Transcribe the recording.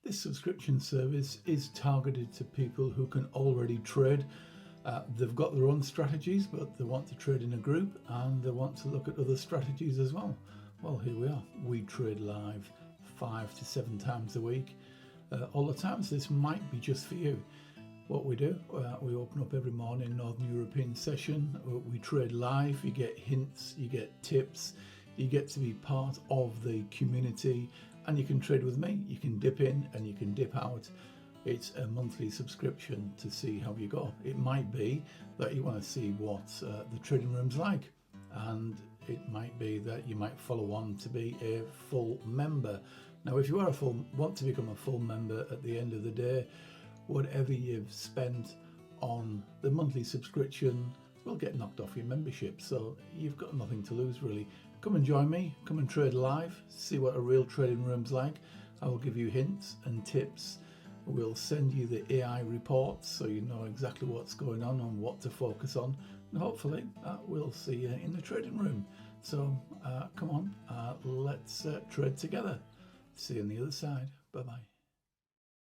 This subscription service is targeted to people who can already trade. They've got their own strategies, but they want to trade in a group and they want to look at other strategies as well. Well, here we are. We trade live 5 to 7 times a week. All the times this might be just for you. What we do, we open up every morning, Northern European session. We trade live. You get hints, you get tips, you get to be part of the community, and you can trade with me. You can dip in and you can dip out. It's a monthly subscription to see how you go. It might be that you want to see what the trading room's like, and it might be that you might follow on to be a full member. Now, if you are want to become a full member at the end of the day, whatever you've spent on the monthly subscription will get knocked off your membership, so you've got nothing to lose really. Come and join me, come and trade live, see what a real trading room's like. I will give you hints and tips. We'll send you the AI reports so you know exactly what's going on and what to focus on, and hopefully we'll see you in the trading room. So come on, let's trade together. See you on the other side. Bye bye.